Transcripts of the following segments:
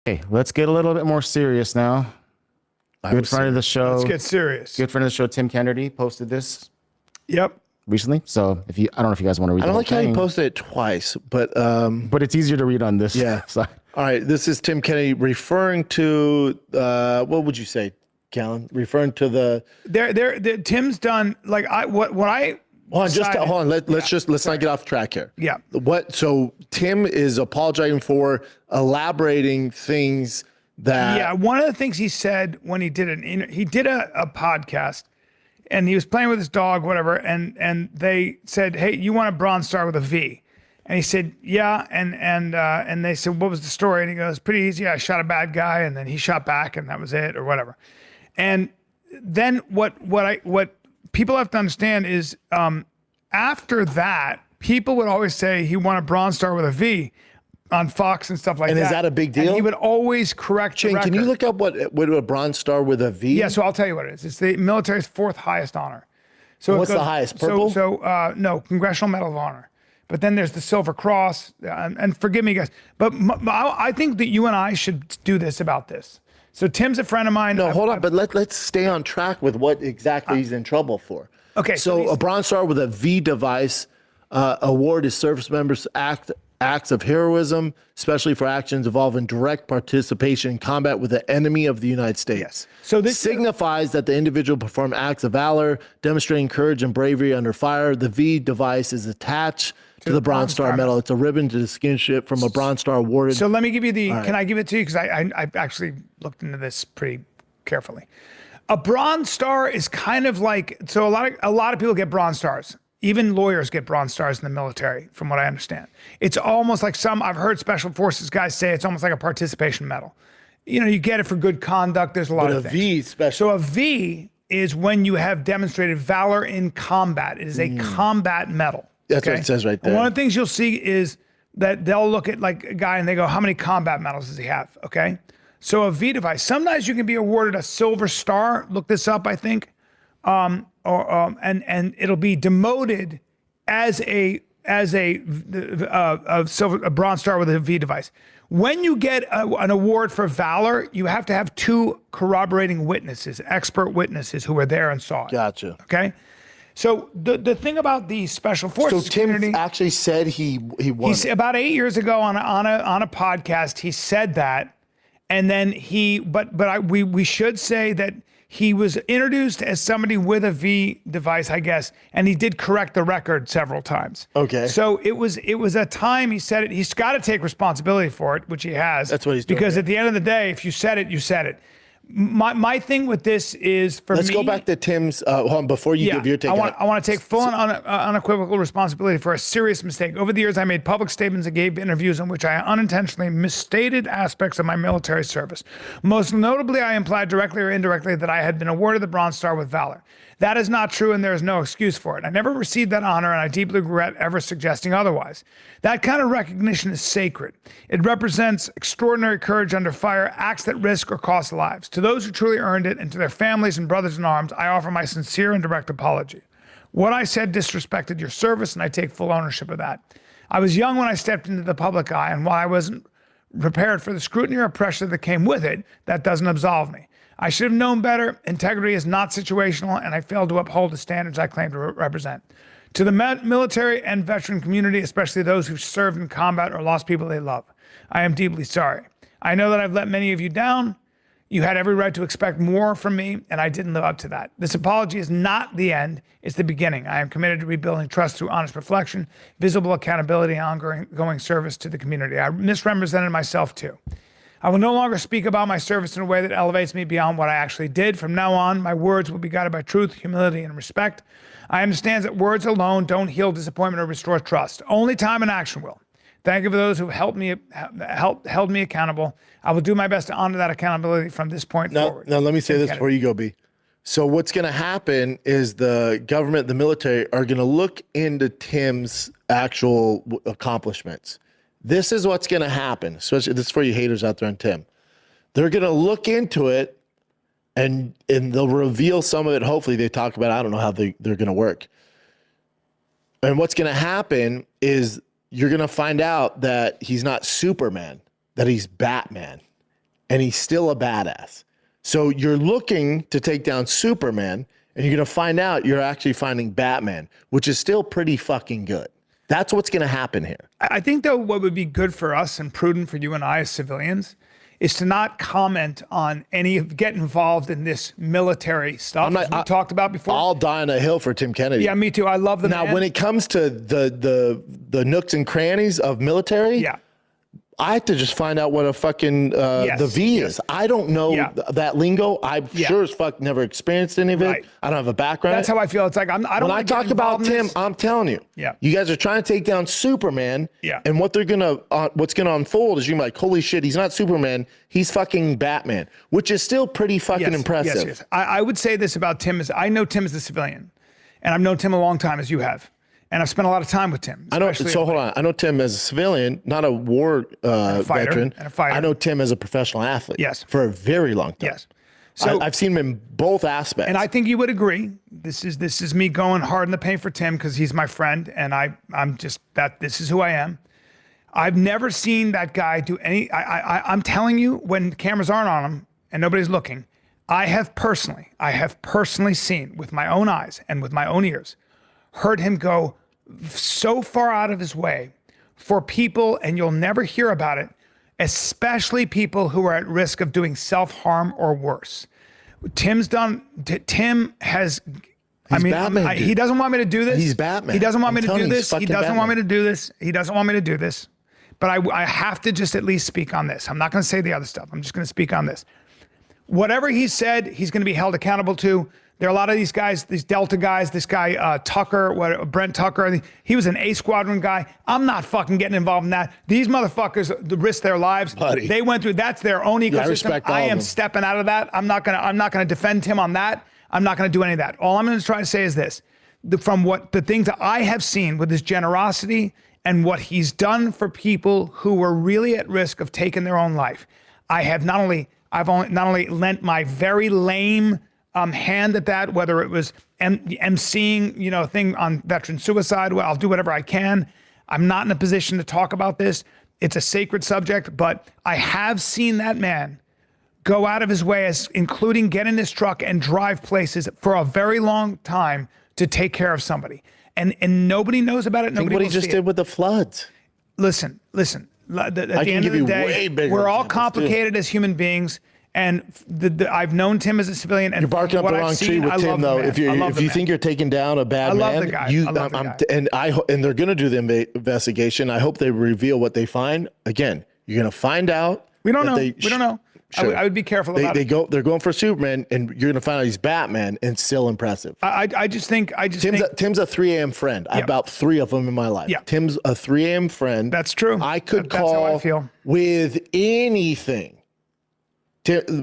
Hey, let's get a little bit more serious now. Good friend of the show. Let's get serious. Good friend of the show, Tim Kennedy, posted this Yep. recently. So I don't know if you guys want to read. I don't like how he posted it twice, but it's easier to read on this. Yeah. side. All right, this is Tim Kennedy referring to what would you say, Callen? Referring to the Tim's done like what I. Hold on, decided, hold on. Let's not get off track here. Yeah. So Tim is apologizing for elaborating things that. Yeah. One of the things he said when he did a podcast, and he was playing with his dog, whatever, and they said, "Hey, you want a Bronze Star with a V?" And he said, "Yeah." And they said, "What was the story?" And he goes, "Pretty easy. I shot a bad guy, and then he shot back, and that was it, or whatever." And then what people have to understand is after that, people would always say he won a Bronze Star with a V on Fox and stuff like that. And is that a big deal? And he would always correct the record. Can you look up what a Bronze Star with a V? Yeah, so I'll tell you what it is. It's the military's fourth highest honor. So what's the highest? Purple? No, Congressional Medal of Honor. But then there's the Silver Cross. And forgive me, guys, but I think that you and I should do this about this. So Tim's a friend of mine. No, hold on, but let's stay on track with what exactly he's in trouble for. Okay. So a Bronze Star with a V device award is service members acts of heroism, especially for actions involving direct participation in combat with the enemy of the United States. Yes. So this signifies that the individual performed acts of valor, demonstrating courage and bravery under fire. The V device is attached to the Bronze Star medal. It's a ribbon to distinguish it from a Bronze Star awarded. So let me give you can I give it to you? Because I actually looked into this pretty carefully. A Bronze Star is kind of like, so a lot of people get Bronze Stars. Even lawyers get Bronze Stars in the military, from what I understand. It's almost like I've heard Special Forces guys say it's almost like a participation medal. You know, you get it for good conduct. There's a lot of things. But a V special. So a V is when you have demonstrated valor in combat. It is a combat medal. That's what it says right there. And one of the things you'll see is that they'll look at like a guy and they go, how many combat medals does he have? Okay. So a V device, sometimes you can be awarded a Silver Star. Look this up, I think. And it'll be demoted as a Bronze Star with a V device. When you get an award for valor, you have to have two corroborating witnesses, expert witnesses who were there and saw it. Gotcha. Okay. So the thing about the Special Forces So Tim community, actually said he won. about 8 years ago on a podcast, he said that, and then we should say that he was introduced as somebody with a V device, I guess, and he did correct the record several times. Okay. So it was a time he said it. He's got to take responsibility for it, which he has. That's what he's doing. Because at the end of the day, if you said it, you said it. My thing with this is Let's go back to Tim's. Hold on, before you give your take. I want to take full and unequivocal responsibility for a serious mistake. Over the years, I made public statements and gave interviews in which I unintentionally misstated aspects of my military service. Most notably, I implied directly or indirectly that I had been awarded the Bronze Star with valor. That is not true, and there is no excuse for it. I never received that honor, and I deeply regret ever suggesting otherwise. That kind of recognition is sacred. It represents extraordinary courage under fire, acts that risk or cost lives. To those who truly earned it, and to their families and brothers in arms, I offer my sincere and direct apology. What I said disrespected your service, and I take full ownership of that. I was young when I stepped into the public eye, and while I wasn't prepared for the scrutiny or pressure that came with it, that doesn't absolve me. I should have known better. Integrity is not situational, and I failed to uphold the standards I claim to represent. To the military and veteran community, especially those who served in combat or lost people they love, I am deeply sorry. I know that I've let many of you down. You had every right to expect more from me, and I didn't live up to that. This apology is not the end, it's the beginning. I am committed to rebuilding trust through honest reflection, visible accountability, and ongoing service to the community. I misrepresented myself too. I will no longer speak about my service in a way that elevates me beyond what I actually did. From now on, my words will be guided by truth, humility, and respect. I understand that words alone don't heal disappointment or restore trust. Only time and action will. Thank you for those who held me accountable. I will do my best to honor that accountability from this point forward. Now, let me say this before you go, B. So what's going to happen is the government, the military, are going to look into Tim's actual accomplishments. This is what's going to happen, especially this is for you haters out there on Tim. They're going to look into it, and they'll reveal some of it. Hopefully they talk about it. I don't know how they're going to work. And what's going to happen is you're going to find out that he's not Superman, that he's Batman. and he's still a badass. So you're looking to take down Superman, and you're going to find out you're actually finding Batman, which is still pretty fucking good. That's what's going to happen here. I think, though, what would be good for us and prudent for you and I as civilians is to not comment on get involved in this military stuff as we talked about before. I'll die on a hill for Tim Kennedy. Yeah, me too. I love the Now, man. when it comes to the nooks and crannies of military, Yeah. I have to just find out what a fucking the V is. I don't know that lingo. I've sure as fuck never experienced any of it. Right. I don't have a background. That's how I feel. It's like I don't. When I talk about Tim, I'm telling you, you guys are trying to take down Superman. Yeah. And what they're gonna, what's gonna unfold is you're like, holy shit, he's not Superman, he's fucking Batman, which is still pretty fucking impressive. Yes. I would say this about Tim is I know Tim as a civilian, and I've known Tim a long time, as you have. And I've spent a lot of time with Tim. I know. So hold on. I know Tim as a civilian, not a war veteran. And a fighter. I know Tim as a professional athlete. Yes. For a very long time. Yes. So I've seen him in both aspects. And I think you would agree. This is me going hard in the paint for Tim because he's my friend, and I'm just that. This is who I am. I've never seen that guy do any. I'm telling you, when cameras aren't on him and nobody's looking, I have personally seen with my own eyes and with my own ears, heard him go so far out of his way for people, and you'll never hear about it, especially people who are at risk of doing self-harm or worse. Tim has, Batman, he doesn't want me to do this. He's Batman. He doesn't want me I'm to telling do you, this. he's He fucking doesn't want me Batman. to do this. He doesn't want me to do this. But I have to just at least speak on this. I'm not going to say the other stuff. I'm just going to speak on this. Whatever he said, he's going to be held accountable to. There are a lot of these guys, these Delta guys, this guy, Brent Tucker, he was an A Squadron guy. I'm not fucking getting involved in that. These motherfuckers risk their lives. Buddy. They went through, that's their own ecosystem. I respect all I of am them. stepping out of that. I'm not gonna defend him on that. I'm not gonna do any of that. All I'm gonna try to say is this, from what the things that I have seen with his generosity and what he's done for people who were really at risk of taking their own life, I've not only lent my very lame hand at that, whether it was emceeing, a thing on veteran suicide. Well, I'll do whatever I can. I'm not in a position to talk about this. It's a sacred subject, but I have seen that man go out of his way, including get in his truck and drive places for a very long time to take care of somebody. And nobody knows about it. Think Nobody what he will just see did it. with the floods. Listen. At the can end of give the you day, way bigger we're all examples, too. complicated as human beings. And I've known Tim as a civilian. And You're barking up what the I've wrong seen, tree I with love Tim, the though. man. If I love the you man. think you're taking down a bad I love man, the guy. I love the guy. and they're going to do the investigation. I hope they reveal what they find. Again, you're going to find out. We don't that know. they- We don't know. Sure. I would be careful about it. They're going for Superman, and you're going to find out he's Batman, and still impressive. I just think Tim's a 3 a.m. friend. I have about 3 of them in my life. Yeah. Tim's a 3 a.m. friend. That's true. I could That's how call I feel. with anything.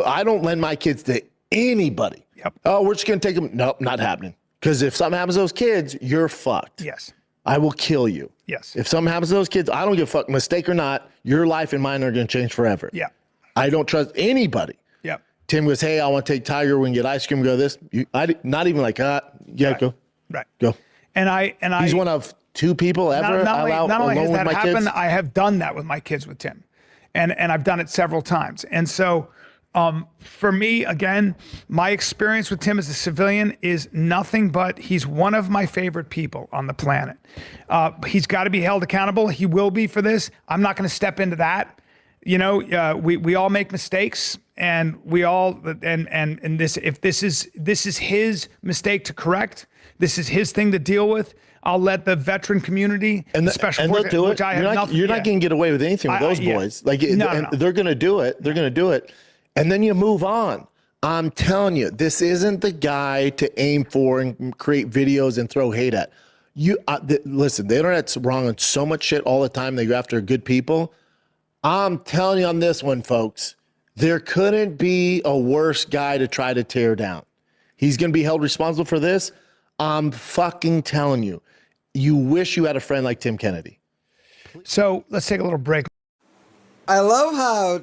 I don't lend my kids to anybody. Yep. Oh, we're just going to take them. Nope, not happening. Because if something happens to those kids, you're fucked. Yes. I will kill you. Yes. If something happens to those kids, I don't give a fuck, mistake or not, your life and mine are going to change forever. Yeah. I don't trust anybody. Yeah. Tim goes, hey, I want to take Tiger. We can get ice cream. Go this. Not even like, yeah, go. Right. Go. And He's one of 2 people ever not only has alone with that my happened, kids. I have done that with my kids with Tim, and I've done it several times. And so, for me, again, my experience with Tim as a civilian is nothing but he's one of my favorite people on the planet. He's got to be held accountable. He will be for this. I'm not going to step into that. We all make mistakes, and we all and this is his mistake to correct. This is his thing to deal with. I'll let the veteran community and special they'll forces, do it. which I have nothing. You're not going to get away with anything with those boys. Like No. they're going to do it. They're going to do it, and then you move on. I'm telling you, this isn't the guy to aim for and create videos and throw hate at. Listen, the internet's wrong on so much shit all the time. They go after good people. I'm telling you on this one, folks, there couldn't be a worse guy to try to tear down. He's going to be held responsible for this. I'm fucking telling you. You wish you had a friend like Tim Kennedy. So let's take a little break. I love how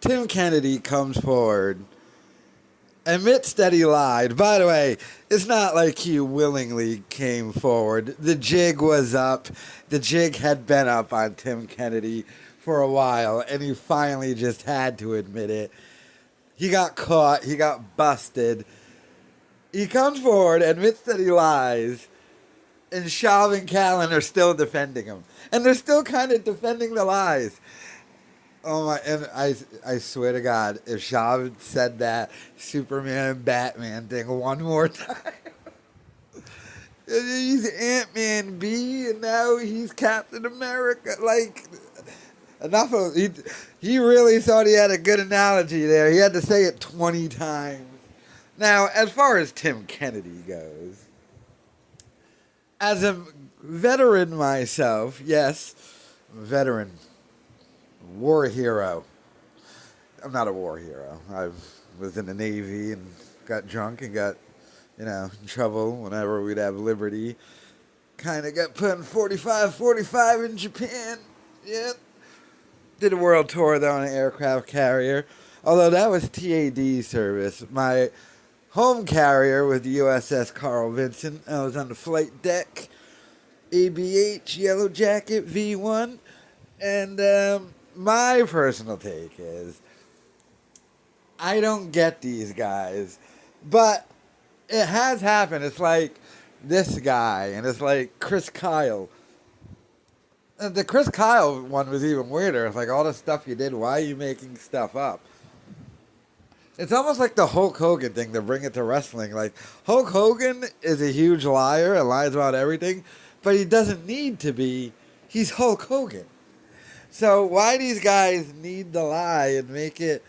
Tim Kennedy comes forward, admits that he lied. By the way, it's not like he willingly came forward. The jig was up. The jig had been up on Tim Kennedy for a while, and he finally just had to admit it. He got caught. He got busted. He comes forward, admits that he lies, and Schaub and Callen are still defending him. And they're still kind of defending the lies. Oh my, and I swear to God, if Schaub had said that Superman and Batman thing one more time, he's Ant-Man B, and now he's Captain America. Like, enough of, he really thought he had a good analogy there. He had to say it 20 times. Now, as far as Tim Kennedy goes, as a veteran myself, yes, I'm a veteran. War hero. I'm not a war hero. I was in the Navy and got drunk and got, in trouble whenever we'd have liberty. Kind of got put in 45 in Japan. Yep. Did a world tour, though, on an aircraft carrier. Although that was TAD service. My home carrier was the USS Carl Vinson. I was on the flight deck. ABH Yellow Jacket V1. And, my personal take is, I don't get these guys, but it has happened. It's like this guy, and it's like Chris Kyle. And the Chris Kyle one was even weirder. It's like all the stuff you did, why are you making stuff up? It's almost like the Hulk Hogan thing to bring it to wrestling. Like, Hulk Hogan is a huge liar and lies about everything, but he doesn't need to be. He's Hulk Hogan. So why these guys need to lie and make it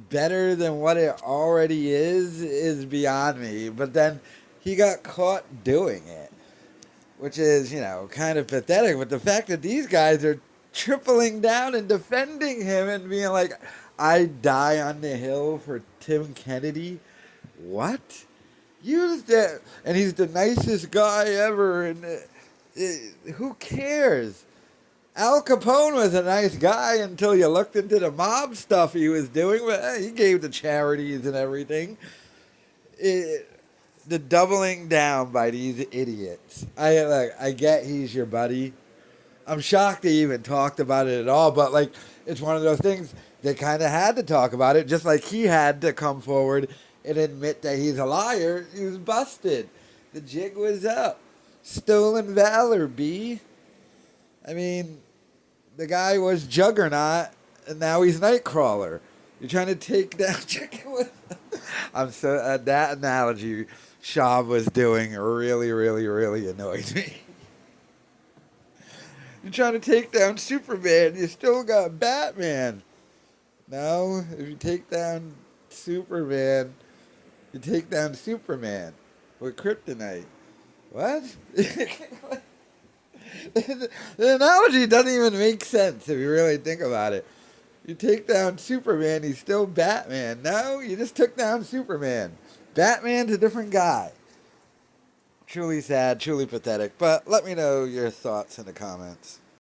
better than what it already is beyond me. But then he got caught doing it, which is, kind of pathetic. But the fact that these guys are tripling down and defending him and being like, I die on the hill for Tim Kennedy. What? And he's the nicest guy ever. And who cares? Al Capone was a nice guy until you looked into the mob stuff he was doing. But he gave to charities and everything. The doubling down by these idiots. I get he's your buddy. I'm shocked they even talked about it at all. But it's one of those things they kind of had to talk about it. Just like he had to come forward and admit that he's a liar. He was busted. The jig was up. Stolen valor, B. I mean, the guy was Juggernaut, and now he's Nightcrawler. You're trying to take down chicken with... that analogy Schaub was doing really, really, really annoyed me. You're trying to take down Superman, you still got Batman. No, if you take down Superman, you take down Superman with kryptonite. What? The analogy doesn't even make sense if you really think about it. You take down Superman, he's still Batman. No, you just took down Superman. Batman's a different guy. Truly sad, truly pathetic. But let me know your thoughts in the comments.